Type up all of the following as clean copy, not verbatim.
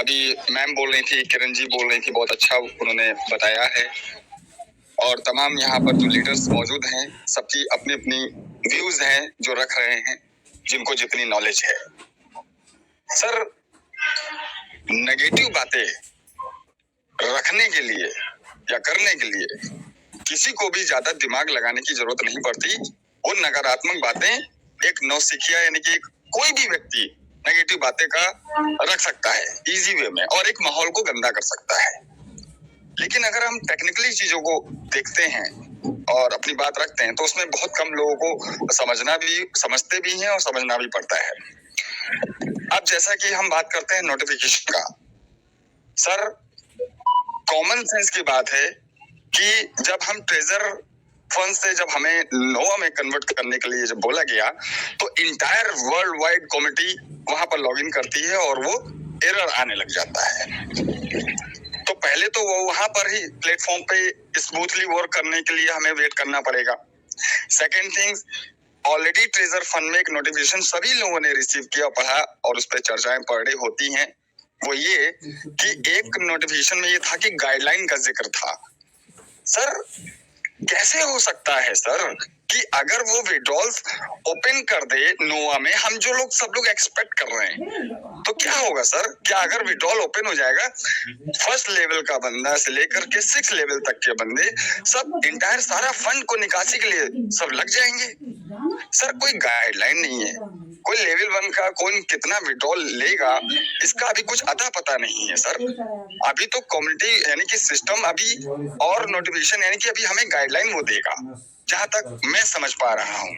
अभी मैम बोल रही थी, किरण जी बोल रही थी, बहुत अच्छा उन्होंने बताया है। और तमाम यहाँ पर जो लीडर्स मौजूद हैं, सबकी अपनी अपनी व्यूज हैं जो रख रहे हैं, जिनको जितनी नॉलेज है। सर, नेगेटिव बातें रखने के लिए या करने के लिए किसी को भी ज्यादा दिमाग लगाने की जरूरत नहीं पड़ती। वो नकारात्मक बातें एक नौसिखिया यानी कि कोई भी व्यक्ति नेगेटिव बातें का रख सकता है इजी वे में और एक माहौल को गंदा कर सकता है। लेकिन अगर हम टेक्निकली चीजों को देखते हैं और अपनी बात रखते हैं तो उसमें बहुत कम लोगों को समझते भी हैं और समझना भी पड़ता है। अब जैसा कि हम बात करते हैं नोटिफिकेशन का, सर कॉमन सेंस की बात है कि जब हम ट्रेजर फंड से जब हमें नोवा में कन्वर्ट करने के लिए जब बोला गया तो इंटायर वर्ल्ड वाइड कम्युनिटी वहां पर लॉगिन करती है और वो एरर आने लग जाता है। तो पहले तो वो वहां पर ही प्लेटफॉर्म पे स्मूथली वर्क करने के लिए हमें वेट करना पड़ेगा। Second thing, already treasure fund में एक नोटिफिकेशन सभी लोगों ने रिसीव किया, पढ़ा और उस पर चर्चाएं पर डे होती हैं। वो ये कि एक नोटिफिकेशन में ये था कि गाइडलाइन का जिक्र था। सर कैसे हो सकता है सर कि अगर वो विड्रॉल्स ओपन कर दे नोवा में, हम जो लोग सब लोग एक्सपेक्ट कर रहे हैं, तो क्या होगा सर? क्या अगर विड्रॉल ओपन हो जाएगा, फर्स्ट लेवल का बंदा से लेकर के 6 लेवल तक के बंदे सब इंटायर सारा फंड को निकासी के लिए सब लग जाएंगे? सर कोई गाइडलाइन नहीं है, कोई लेवल 1 का कौन कितना विड्रॉल लेगा इसका अभी कुछ अता पता नहीं है सर। अभी तो कम्युनिटी यानी कि सिस्टम अभी और नोटिफिकेशन यानी कि अभी हमें गाइडलाइन वो देगा, जहां तक मैं समझ पा रहा हूँ।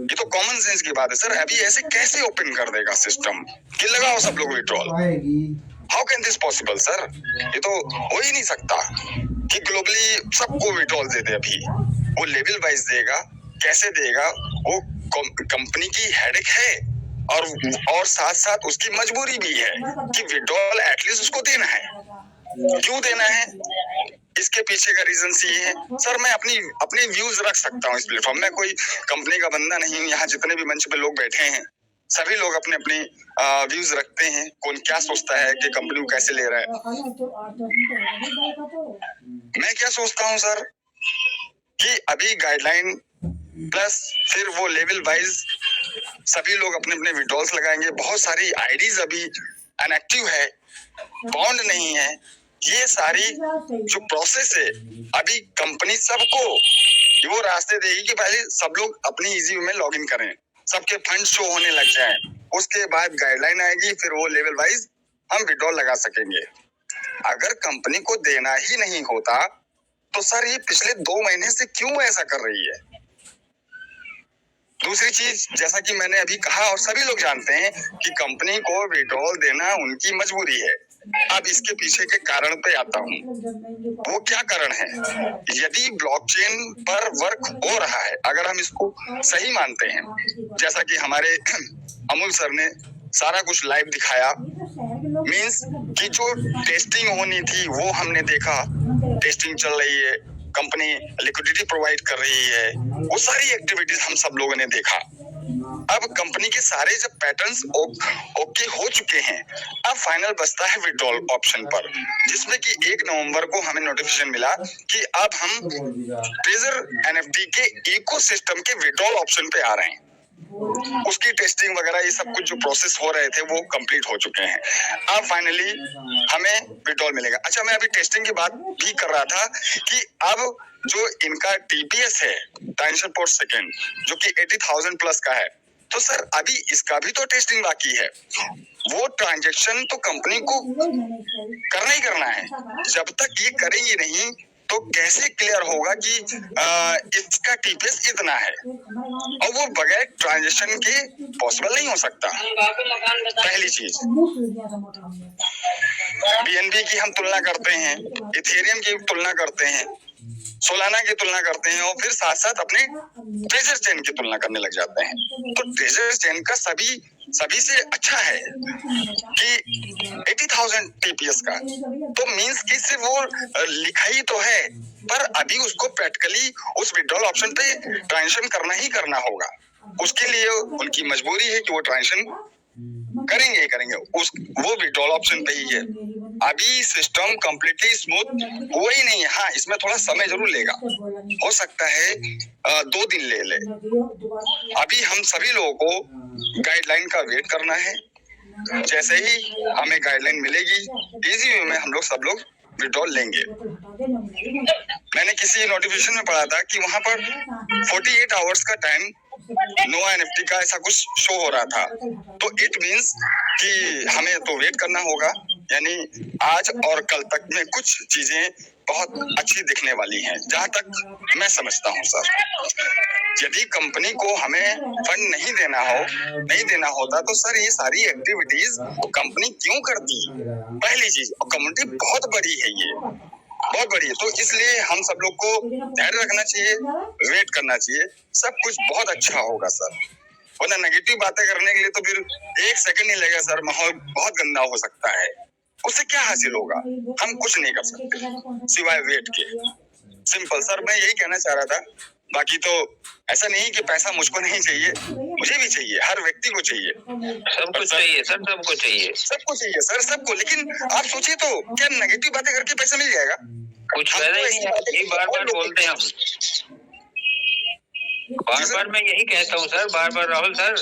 ये तो कॉमन सेंस की बात है सर। अभी ऐसे कैसे ओपन कर देगा सिस्टम कि लगाओ सब लोग withdrawal? How can this possible sir? ये तो हो ही नहीं सकता कि ग्लोबली सबको विड्रॉल दे दे। अभी वो लेवल वाइज देगा, कैसे देगा? वो कंपनी की हेडेक है और साथ साथ उसकी मजबूरी भी है कि विड्रॉल एटलीस्ट उसको देना है। क्यों देना है? इसके पीछे का रीजन ये है सर। मैं अपनी व्यूज रख सकता हूँ इस प्लेटफॉर्म में, कोई कंपनी का बंदा नहीं हूँ। यहाँ जितने भी मंच पे लोग बैठे हैं सभी लोग अपने अपने व्यूज रखते हैं। कौन क्या सोचता है कि कंपनी को कैसे ले रहा है। मैं क्या सोचता हूँ सर कि अभी गाइडलाइन प्लस फिर वो लेवल वाइज सभी लोग अपने अपने विड्रॉल्स लगाएंगे। बहुत सारी आईडीज अभी अनएक्टिव है, बॉन्ड नहीं है। ये सारी जो प्रोसेस है अभी कंपनी सबको वो रास्ते देगी कि पहले सब लोग अपनी इजी में लॉग इन करें, सबके फंड शो होने लग जाएं। उसके बाद गाइडलाइन आएगी, फिर वो लेवल वाइज हम विड्रॉल लगा सकेंगे। अगर कंपनी को देना ही नहीं होता तो सर ये पिछले 2 महीने से क्यों ऐसा कर रही है? दूसरी चीज, जैसा कि मैंने अभी कहा और सभी लोग जानते हैं कि कंपनी को विड्रॉल देना उनकी मजबूरी है। अब इसके पीछे के कारण पे आता हूँ। वो क्या कारण है? यदि ब्लॉकचेन पर वर्क हो रहा है, अगर हम इसको सही मानते हैं, जैसा कि हमारे अमूल सर ने सारा कुछ लाइव दिखाया, मींस कि जो टेस्टिंग होनी थी वो हमने देखा, टेस्टिंग चल रही है, कंपनी लिक्विडिटी प्रोवाइड कर रही है, वो सारी एक्टिविटीज हम सब लोगों ने देखा। अब कंपनी के सारे जब पैटर्न्स ओके हो चुके हैं, अब फाइनल बचता है विड्रॉल ऑप्शन पर, जिसमें कि 1 नवंबर को हमें नोटिफिकेशन मिला कि अब हम ट्रेजर एनएफटी के इकोसिस्टम के विड्रॉल ऑप्शन पे आ रहे हैं। उसकी टेस्टिंग वगैरह ये सब कुछ जो प्रोसेस हो रहे थे वो कंप्लीट हो चुके हैं। अब फाइनली हमें विड्रॉल मिलेगा। अच्छा, मैं अभी टेस्टिंग की बात भी कर रहा था कि अब जो इनका टीपीएस है, ट्रांजैक्शन पर सेकंड, जो कि 80,000 प्लस का है, तो सर अभी इसका भी तो टेस्टिंग बाकी है। वो ट्रांजैक्शन तो कंपनी को करना ही करना है। जब तक ये करेंगे नहीं तो कैसे क्लियर होगा कि इसका टीपीएस इतना है, और वो बगैर ट्रांजैक्शन के पॉसिबल नहीं हो सकता। पहली चीज, बीएनबी की हम तुलना करते हैं, इथेरियम की तुलना करते हैं, सोलाना की तुलना करते हैं और फिर साथ साथ अपने ट्रेजर चेन की तुलना करने लग जाते हैं। तो ट्रेजर चेन का सभी से अच्छा है कि 80,000 टीपीएस का, तो मींस कि सिर्फ वो लिखा ही तो है, पर अभी उसको प्रैक्टिकली उस विड्रॉल ऑप्शन पे ट्रांजैक्शन करना ही करना होगा। उसके लिए उनकी मजबूरी है कि वो ट्रांजैक्शन करेंगे ही करेंगे, उस वो विड्रॉल ऑप्शन पे ही है। अभी सिस्टम कंप्लीटली स्मूथ हुआ ही नहीं है। हाँ, इसमें थोड़ा समय जरूर लेगा, हो सकता है 2 दिन ले। अभी हम सभी लोगों को गाइडलाइन का वेट करना है। जैसे ही हमें गाइडलाइन मिलेगी, इजी वे में हम लोग सब लोग विड्रॉल लेंगे। मैंने किसी नोटिफिकेशन में पढ़ा था कि वहां पर 48 आवर्स का टाइम नोवा एनएफटी का ऐसा कुछ शो हो रहा था। तो इट मींस कि हमें तो वेट करना होगा, यानी आज और कल तक में कुछ चीजें बहुत अच्छी दिखने वाली हैं, जहां तक मैं समझता हूं सर। यदि कंपनी को हमें फंड नहीं देना होता तो सर ये सारी एक्टिविटीज कंपनी क्यों करती? पहली चीज, कम्युनिटी बहुत बड़ी है, ये बहुत बड़ी है, तो इसलिए हम सब लोग को धैर्य रखना चाहिए, वेट करना चाहिए, सब कुछ बहुत अच्छा होगा सर। वरना नेगेटिव बातें करने के लिए तो फिर 1 सेकंड नहीं लगेगा सर, माहौल बहुत गंदा हो सकता है। उससे क्या हासिल होगा? हम कुछ नहीं कर सकते सिवाय वेट के। सिंपल सर, मैं यही कहना चाह रहा था। बाकी तो ऐसा नहीं कि पैसा मुझको नहीं चाहिए, मुझे भी चाहिए, हर व्यक्ति को चाहिए, सबको चाहिए सर, सबको चाहिए, सबको चाहिए सर, सबको। लेकिन आप सोचिए तो क्या नेगेटिव बातें करके पैसा मिल जाएगा? कुछ फायदा ही नहीं। ये बार-बार बोलते हैं हम, बार-बार मैं यही कहता हूँ सर, बार-बार राहुल सर,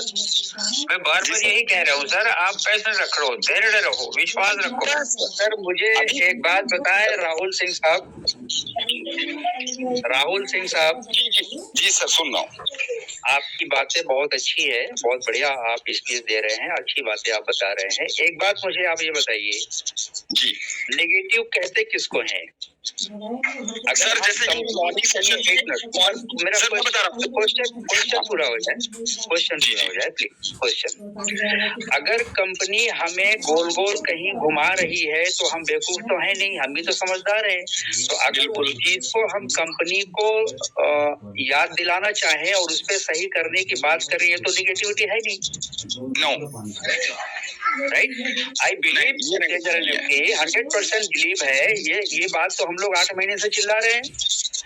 मैं बार-बार यही कह रहा हूँ सर, आप पैसा रखो, धैर्य रखो, विश्वास रखो। सर मुझे एक बात बताएं राहुल सिंह साहब, जी सर, सुन रहा हूँ। आपकी बातें बहुत अच्छी है, बहुत बढ़िया आप स्पीच दे रहे हैं, अच्छी बातें आप बता रहे हैं। एक बात मुझे आप ये बताइए जी, नेगेटिव कहते किसको हैं? अक्सर जैसे कि मॉर्निंग सेशन मेरा क्वेश्चन पूरा हो जाए, प्लीज क्वेश्चन। अगर कंपनी हमें गोल गोल कहीं घुमा रही है तो हम बेवकूफ तो है नहीं, हम भी तो समझदार हैं। तो अगर उस चीज को हम कंपनी को याद दिलाना चाहें और उस पर सही करने की बात करें तो निगेटिविटी है नहीं। No, right, I believe 100% believe है। ये बात तो हम लोग 8 महीने से चिल्ला रहे हैं।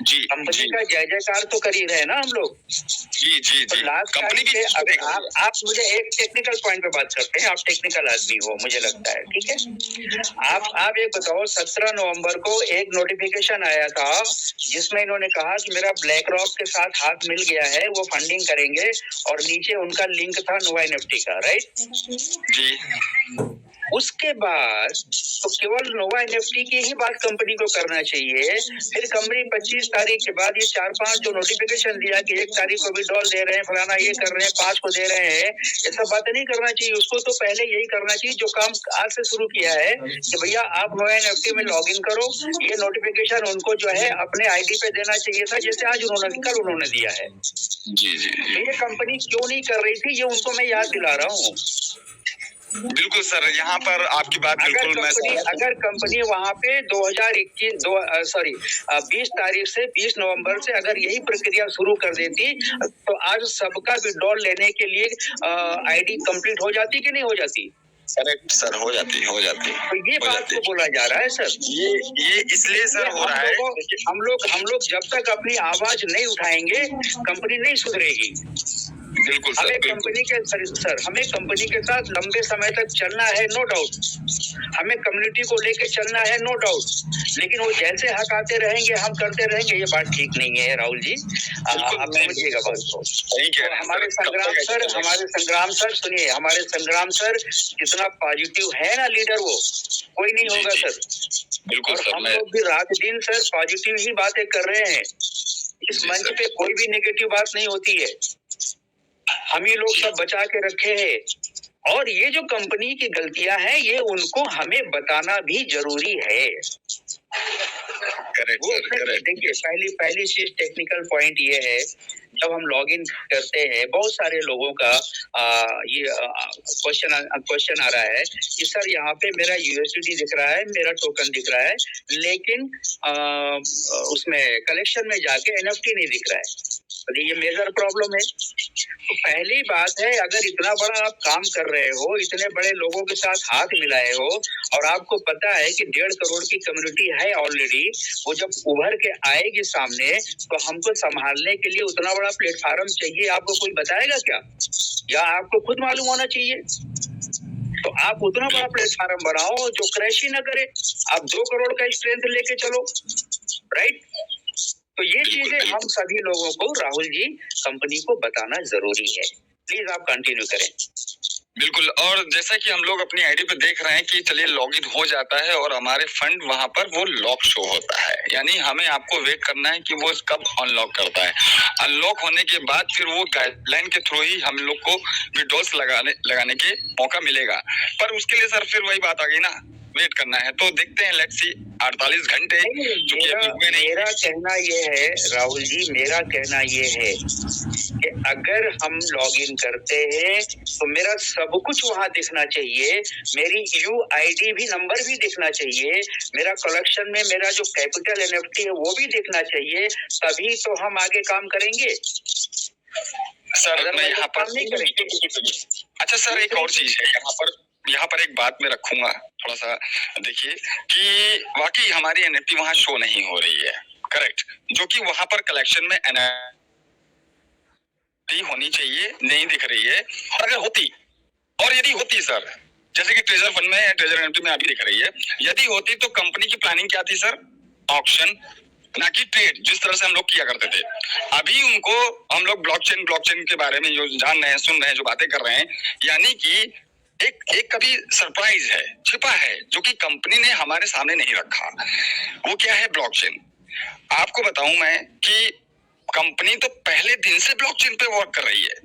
जी, कंपनी का जय जयकार तो कर ही रहे हैं ना हम लोग। जी जी तो जी, लास्ट कंपनी भी आप मुझे एक टेक्निकल पॉइंट पे बात करते हैं, आप टेक्निकल आदमी हो मुझे लगता है, ठीक है। आप एक बताओ, 17 नवंबर को एक नोटिफिकेशन आया था जिसमें इन्होंने कहा कि मेरा ब्लैक रॉक के साथ हाथ मिल गया है, वो फंडिंग करेंगे, और नीचे उनका लिंक था नोवा एनएफटी का, राइट जी। उसके बाद तो केवल नोवा एनएफटी की ही बात कंपनी को करना चाहिए। फिर कंपनी 25 तारीख के बाद ये 4-5 जो नोटिफिकेशन दिया कि 1 तारीख को विड्रॉल दे रहे हैं, फलाना ये कर रहे हैं, 5 को दे रहे हैं, ये सब बातें नहीं करना चाहिए। उसको तो पहले यही करना चाहिए जो काम आज से शुरू किया है कि भैया आप नोवा एनएफटी में लॉग इन करो। ये नोटिफिकेशन उनको जो है अपने आईडी पे देना चाहिए था, जैसे आज कल उन्होंने दिया है। जी जी, ये कंपनी क्यों नहीं कर रही थी, ये उनको मैं याद दिला रहा हूँ। बिल्कुल सर, यहाँ पर आपकी बात बिल्कुल अगर कंपनी वहाँ पे 20 तारीख से 20 नवंबर से अगर यही प्रक्रिया शुरू कर देती तो आज सबका विड्रॉल लेने के लिए आईडी कंप्लीट हो जाती कि नहीं हो जाती? करेक्ट सर, हो जाती। तो ये बात को बोला जा रहा है सर। ये इसलिए सर हो रहा है कि हम लोग जब तक अपनी आवाज नहीं उठाएंगे कंपनी नहीं सुधरेगी। बिल्कुल सर, हमें कंपनी के साथ लंबे समय तक चलना है, नो डाउट। हमें कम्युनिटी को लेकर चलना है, नो डाउट। लेकिन वो जैसे हकाते रहेंगे, हम करते रहेंगे, ये बात ठीक नहीं है राहुल जी। आप समझिएगा बात को। हमारे संग्राम सर सुनिए, हमारे संग्राम सर जितना पॉजिटिव है ना लीडर, वो कोई नहीं होगा सर। बिल्कुल और हम लोग भी रात दिन सर पॉजिटिव ही बातें कर रहे हैं। इस मंच पे कोई भी नेगेटिव बात नहीं होती है, हम ही लोग सब बचा के रखे हैं। और ये जो कंपनी की गलतियां हैं, ये उनको हमें बताना भी जरूरी है। देखिए, पहली चीज टेक्निकल पॉइंट ये है, जब हम लॉगिन करते हैं बहुत सारे लोगों का ये क्वेश्चन आ रहा है कि सर यहाँ पे मेरा यूएसडी दिख रहा है, मेरा टोकन दिख रहा है, लेकिन उसमें कलेक्शन में जाके एनएफटी नहीं दिख रहा है। तो ये मेजर प्रॉब्लम है। तो पहली बात है, अगर इतना बड़ा आप काम कर रहे हो, इतने बड़े लोगों के साथ हाथ मिलाए हो, और आपको पता है कि 1.5 करोड़ की कम्युनिटी है ऑलरेडी, वो जब उभर के आएगी सामने तो हमको संभालने के लिए उतना बड़ा प्लेटफार्म चाहिए। आपको कोई बताएगा क्या, या आपको खुद मालूम होना चाहिए? तो आप उतना बड़ा प्लेटफॉर्म बनाओ जो क्रैश ही ना करे। आप 2 करोड़ का स्ट्रेंथ लेके चलो, राइट? तो ये चीजें हम सभी लोगों को राहुल जी कंपनी को बताना जरूरी है। प्लीज आप कंटिन्यू करें। बिल्कुल, और जैसा कि हम लोग अपनी आईडी पे देख रहे हैं कि चलिए लॉगिन हो जाता है और हमारे फंड वहां पर वो लॉक शो होता है, यानी हमें आपको वेट करना है कि वो कब अनलॉक करता है। अनलॉक होने के बाद फिर वो गाइडलाइन के थ्रू ही हम लोग को विड्रॉल्स लगाने के मौका मिलेगा। पर उसके लिए सर फिर वही बात आ गई ना, वेट करना है। तो देखते हैं, लेट्स सी 48 घंटे चूंकि अभी हुए नहीं। मेरा कहना ये है राहुल जी, मेरा कहना ये है कि अगर हम लॉगिन करते हैं तो मेरा सब कुछ वहां दिखना चाहिए, मेरी यूआईडी भी नंबर भी दिखना चाहिए, मेरा कलेक्शन में मेरा जो कैपिटल एनएफटी है वो भी दिखना चाहिए, तभी तो हम आगे काम करेंगे। सर मैं यहाँ पर नहीं करेंगे। अच्छा सर, एक और चीज है यहाँ पर एक बात मैं रखूंगा, थोड़ा सा देखिए कि वाकई हमारी एनएफटी वहां शो नहीं हो रही है, करेक्ट, जो कि वहां पर कलेक्शन में एनएफटी होनी चाहिए, नहीं दिख रही है। अगर होती, और यदि होती सर, जैसे कि ट्रेजर फंड में ट्रेजर एनएफटी में अभी दिख रही है, यदि होती तो कंपनी की प्लानिंग क्या थी सर? ऑक्शन, ना कि ट्रेड, जिस तरह से हम लोग किया करते थे। अभी उनको हम लोग ब्लॉकचेन के बारे में जो जान रहे हैं, सुन रहे हैं, जो बातें कर रहे हैं, यानी कि एक कभी सरप्राइज है, छिपा है, जो कि कंपनी ने हमारे सामने नहीं रखा। वो क्या है? ब्लॉकचेन। आपको बताऊं मैं कि कंपनी तो पहले दिन से ब्लॉकचेन पे वर्क कर रही है।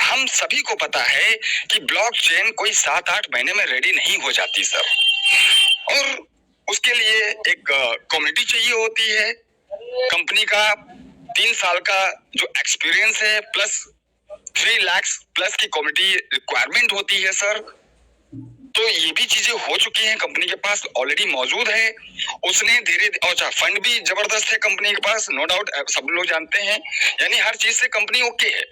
हम सभी को पता है कि ब्लॉकचेन कोई 7-8 महीने में रेडी नहीं हो जाती सर, और उसके लिए एक कमिटी चाहिए होती है। कंपनी का 3 साल का जो एक्सपीरियंस है प्लस 3 लाख प्लस की कमिटी रिक्वायरमेंट होती है सर। तो ये भी चीजें हो चुकी हैं, कंपनी के पास ऑलरेडी मौजूद है। उसने धीरे और फंड भी जबरदस्त है कंपनी के पास, नो डाउट, सब लोग जानते हैं, यानी हर चीज से कंपनी ओके है।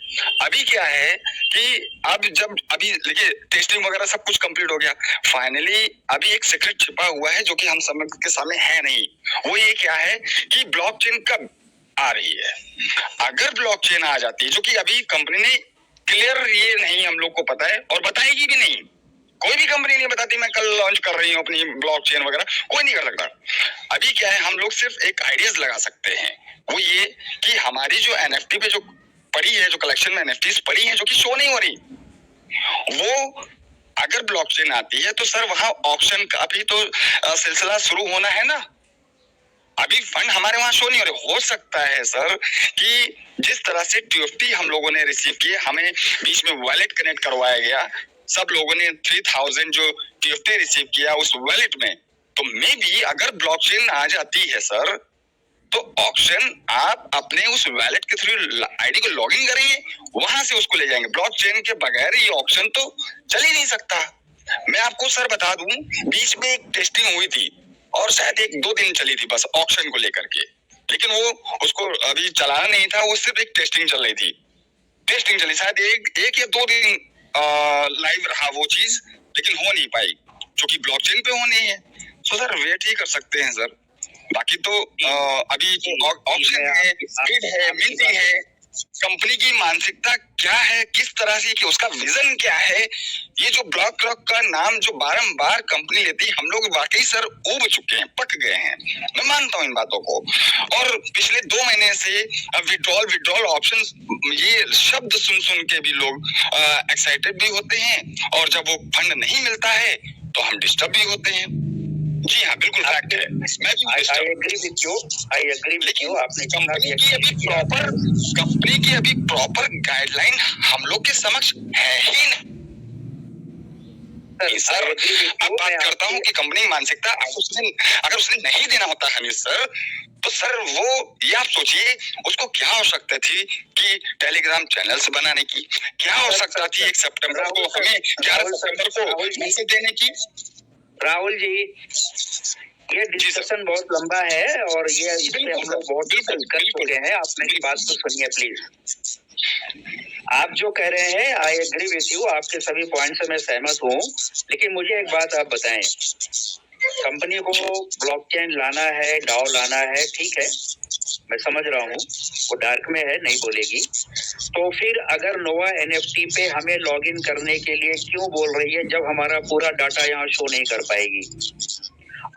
अभी क्या है कि अभी देखिए टेस्टिंग वगैरह सब कुछ कंप्लीट हो गया, फाइनली अभी एक सीक्रेट छिपा हुआ है जो कि हम सब के सामने है नहीं। वो ये क्या है कि ब्लॉकचेन कब आ रही है। अगर ब्लॉकचेन आ जाती है, जो कि अभी कंपनी ने क्लियर ये नहीं हम लोग को पता है और बताएगी भी नहीं, कोई भी कंपनी नहीं बताती मैं कल लॉन्च कर रही हूँ अपनी ब्लॉकचेन वगैरह, कोई नहीं कर सकता। अभी क्या है, हम लोग सिर्फ एक आइडियाज लगा सकते हैं, वो ये कि हमारी जो एनएफटी पे जो पड़ी है, जो कलेक्शन में एनएफटीज पड़ी है जो कि शो नहीं हो रही, वो अगर ब्लॉकचेन आती है तो सर वहां ऑप्शन का भी तो सिलसिला शुरू होना है ना। अभी फंड हमारे वहां शो नहीं हो रहे। हो सकता है सर कि जिस तरह से टीएफटी हम लोगों ने रिसीव किए, हमें बीच में वॉलेट कनेक्ट करवाया गया, सब लोगों ने 3000 जो टीएफटी रिसीव किया उस वॉलेट में, तो मे बी अगर ब्लॉकचेन आ जाती है सर तो ऑक्शन आप अपने उस वॉलेट के थ्रू आईडी को लॉगिन करेंगे, वहां से उसको ले जाएंगे। ब्लॉकचेन के बगैर ये ऑक्शन तो चल ही नहीं सकता। मैं आपको सर बता दूं, बीच में एक टेस्टिंग हुई थी और शायद 1-2 दिन चली थी बस ऑक्शन को लेकर के, लेकिन वो उसको अभी चलाना नहीं था, वो सिर्फ एक टेस्टिंग चल रही थी। टेस्टिंग चली शायद एक या 2 दिन लाइव रहा वो चीज, लेकिन हो नहीं पाई क्योंकि ब्लॉकचेन पे होनी है। तो सर वेट ही कर सकते हैं सर, बाकी तो अभी ऑप्शन है, स्पीड है, मिलती है। कंपनी की मानसिकता क्या है, किस तरह से, कि उसका विजन क्या है, ये जो ब्लॉक क्लॉक का नाम जो बारंबार कंपनी लेती है, हम लोग वाकई सर ऊब चुके हैं, पक गए हैं। मैं मानता हूं इन बातों को, और पिछले 2 महीने से विड्रॉल ऑप्शन ये शब्द सुन के भी लोग एक्साइटेड भी होते हैं, और जब वो फंड नहीं मिलता है तो हम डिस्टर्ब भी होते हैं। जी हाँ, बिल्कुल फैक्ट है। I agree with you. आपने कंपनी की अभी प्रॉपर गाइडलाइन हम लोग के समक्ष है ही नहीं सर। अब बात करता हूँ कि कंपनी मानसिकता अगर उसने नहीं देना होता हमें सर, तो सर वो ये आप सोचिए उसको क्या आवश्यकता थी कि टेलीग्राम चैनल्स बनाने की, क्या आवश्यकता थी 1 सितंबर को हमें 11 सितंबर को मैसेज देने की। राहुल जी, ये डिस्कशन बहुत लंबा है और ये इस पे हम लोग बहुत डिस्कस कर चुके हैं। आप मेरी बात को सुनिए प्लीज। आप जो कह रहे हैं आई एग्री विथ यू, आपके सभी पॉइंट से मैं सहमत हूँ, लेकिन मुझे एक बात आप बताएं, कंपनी को ब्लॉकचेन लाना है, डाओ लाना है, ठीक है, मैं समझ रहा हूँ वो डार्क में है, नहीं बोलेगी। तो फिर अगर नोवा एनएफटी पे हमें लॉगिन करने के लिए क्यों बोल रही है जब हमारा पूरा डाटा यहाँ शो नहीं कर पाएगी?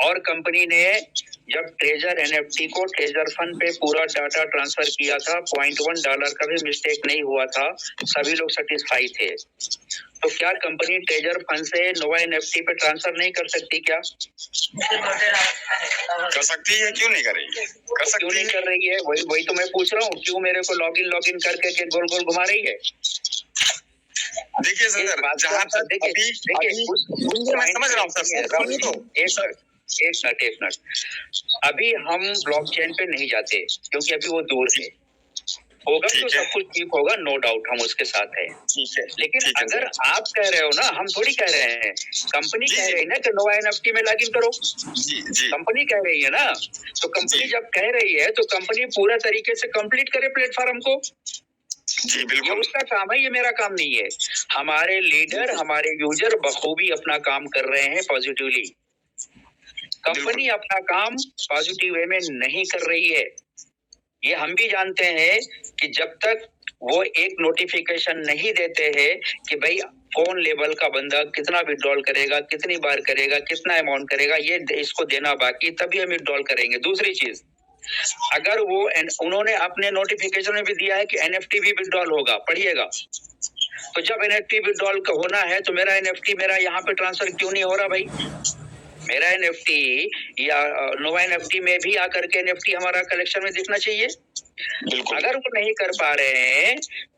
और कंपनी ने जब ट्रेजर एनएफटी को ट्रेजर फंड पे पूरा डाटा ट्रांसफर किया था, $0.1 का भी मिस्टेक नहीं हुआ था, सभी लोग सेटिस्फाई थे। तो क्या कंपनी ट्रेजर फंड से नोवा एनएफटी पे ट्रांसफर नहीं कर सकती क्या? कर सकती है, क्यों नहीं करेगी? कर सकती क्यों नहीं है। कर रही है? वही तो मैं पूछ रहा हूँ, क्यों मेरे को लॉगिन करके गोल गोल घुमा रही है? देखिए सर, जहाँ तक देखिए मैं समझ रहा हूँ सर, एक मिनट। अभी हम ब्लॉकचेन पे नहीं जाते क्योंकि अभी वो दूर है। होगा तो सब कुछ ठीक होगा, नो डाउट, हम उसके साथ हैं। लेकिन अगर आप कह रहे हो ना, हम थोड़ी कह रहे हैं, कंपनी कह रही है ना कि नोवा एनएफटी में लॉगिन करो। कंपनी कह रही है ना, तो कंपनी जब कह रही है तो कंपनी पूरा तरीके से कंप्लीट करे प्लेटफॉर्म को। जी बिल्कुल, ये उसका काम है, ये मेरा काम नहीं है। हमारे लीडर, हमारे यूजर बखूबी अपना काम कर रहे हैं पॉजिटिवली। कंपनी अपना काम पॉजिटिव वे में नहीं कर रही है। ये हम भी जानते हैं कि जब तक वो एक नोटिफिकेशन नहीं देते हैं कि भाई कौन लेवल का बंदा कितना विड्रॉल करेगा, कितनी बार करेगा, कितना अमाउंट करेगा, ये इसको देना बाकी, तभी हम विड्रॉल करेंगे। दूसरी चीज, अगर वो उन्होंने अपने नोटिफिकेशन में भी दिया है कि एनएफटी भी विड्रॉल होगा, पढ़िएगा। तो जब एनएफटी विड्रॉल का होना है तो मेरा एनएफटी मेरा यहाँ पे ट्रांसफर क्यों नहीं हो रहा भाई? मेरा एनएफटी या नोवा एनएफटी में भी आकर के एनएफटी हमारा कलेक्शन में दिखना चाहिए। अगर वो नहीं कर पा रहे हैं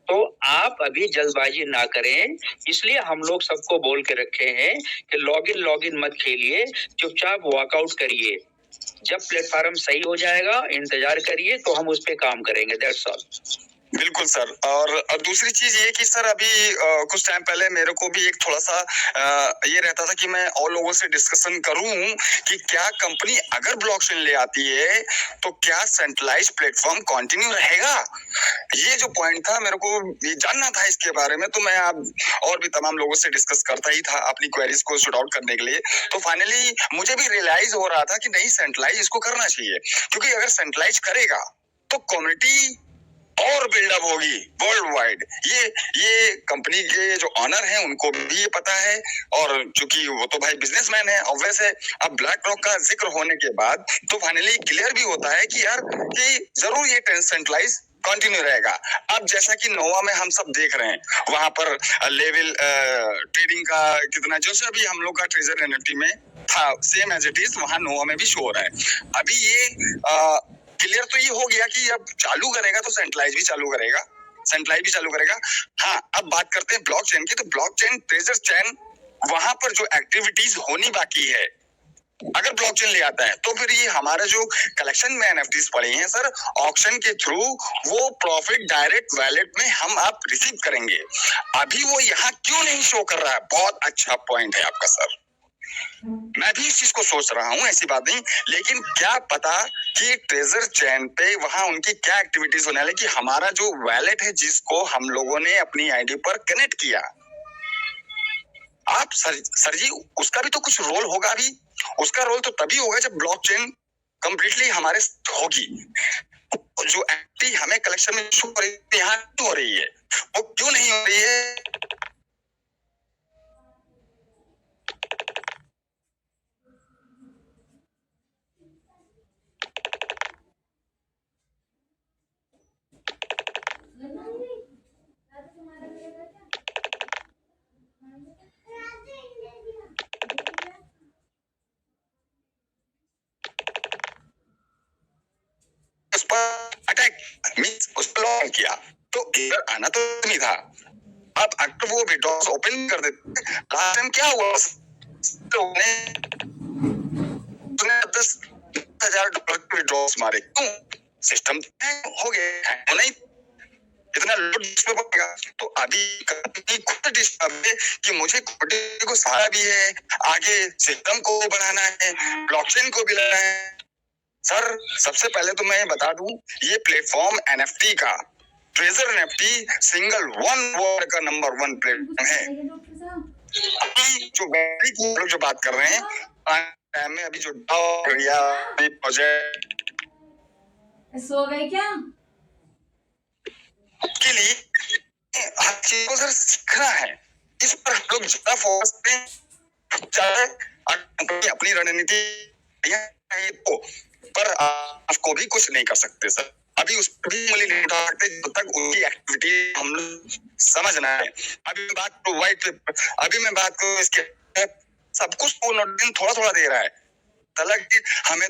तो आप अभी जल्दबाजी ना करें। इसलिए हम लोग सबको बोल के रखे हैं कि लॉगिन मत खेलिए, चुपचाप वॉकआउट करिए। जब प्लेटफॉर्म सही हो जाएगा, इंतजार करिए, तो हम उस पे काम करेंगे। That's all. बिल्कुल सर। और दूसरी चीज ये कि सर अभी कुछ टाइम पहले मेरे को भी एक थोड़ा सा ये रहता था कि मैं और लोगों से डिस्कशन करूं कि क्या कंपनी अगर ब्लॉकचेन ले आती है तो क्या सेंट्रलाइज्ड प्लेटफॉर्म कंटिन्यू रहेगा। ये जो पॉइंट था मेरे को ये जानना था इसके बारे में, तो मैं अब और भी तमाम लोगों से डिस्कस करता ही था अपनी क्वेरीज को शूट आउट करने के लिए। तो फाइनली मुझे भी रियलाइज हो रहा था कि नहीं, सेंट्रलाइज इसको करना चाहिए, क्योंकि अगर सेंट्रलाइज करेगा तो कम्युनिटी और बिल्डअप होगी वर्ल्ड वाइड। ये कंपनी के जो ऑनर हैं उनको भी ये पता है, और चूंकि वो तो भाई बिजनेसमैन है, ऑब्वियस है। अब ब्लैक रॉक का जिक्र होने के बाद तो फाइनली क्लियर भी होता है कि यार कि जरूर ये सेंट्रलाइज कंटिन्यू रहेगा। अब जैसा कि नोवा में हम सब देख रहे हैं, वहां पर लेवल ट्रेडिंग का कितना, जैसे अभी हम लोग का ट्रेजर एनएफटी में था, सेम एज इट इज वहां नोवा में भी शो हो रहा है। अभी ये क्लियर तो ये हो गया कि अब चालू करेगा तो सेंट्रलाइज भी चालू करेगा। हाँ, अब बात करते हैं ब्लॉकचेन की। तो ब्लॉकचेन, ट्रेजर चेन, वहां पर जो एक्टिविटीज होनी बाकी है, अगर ब्लॉकचेन ले आता है तो फिर ये हमारे जो कलेक्शन में एनएफटीज पड़े हैं सर, ऑक्शन के थ्रू वो प्रॉफिट डायरेक्ट वैलेट में हम आप रिसीव करेंगे। अभी वो यहाँ क्यों नहीं शो कर रहा है? बहुत अच्छा पॉइंट है आपका सर। मैं भी इस चीज को सोच रहा हूँ, ऐसी बात नहीं, लेकिन क्या पता कि ट्रेजर चेन पे वहां उनकी क्या एक्टिविटीज होने वाली कि हमारा जो वैलेट है जिसको हम लोगों ने अपनी आईडी पर कनेक्ट किया, आप सर जी उसका भी तो कुछ रोल होगा। अभी उसका रोल तो तभी होगा जब ब्लॉकचेन कंप्लीटली हमारे होगी। जो एक्टिविटी हमें कलेक्शन में शो हो रही है, यहाँ हो रही है, वो क्यों नहीं हो रही है? उस पर अटैक मींस उस पर लॉन्च किया तो इधर आना तो नहीं था। अब अगर वो विंडोज ओपन कर देते, लास्ट टाइम क्या हुआ, $10,000 के विड्रॉल्स मारे, क्यों? सिस्टम हो गया नहीं, इतना लोड पे पड़ेगा। तो अभी कंपनी खुद डिस्टर्ब है कि मुझे को सहारा भी है, आगे सिस्टम को बढ़ाना है, ब्लॉकचेन को भी लाना है। सर सबसे पहले तो मैं बता दूं, ये प्लेटफॉर्म एनएफटी का, treasure NFT single one world का नंबर 1 प्लेटफॉर्म है। अभी जो वैल्यू की लोग जो बात कर रहे हैं, टाइम में अभी जो प्रोजेक्ट सो गए क्या? के लिए हर चीज को सर सीखना है, इस पर हम लोग ज्यादा फोकस करें, चाहे अपनी रणनीति तो, पर आपको भी कुछ नहीं कर सकते सर। अभी उस पर भी उंगली नहीं उठा सकते जब तक उनकी एक्टिविटी हम लोग समझना है। अभी मैं बात करूं व्हाइट पेपर, अभी मैं बात करूं इसके सब कुछ थोड़ा थोड़ा दे रहा है, तलक हमें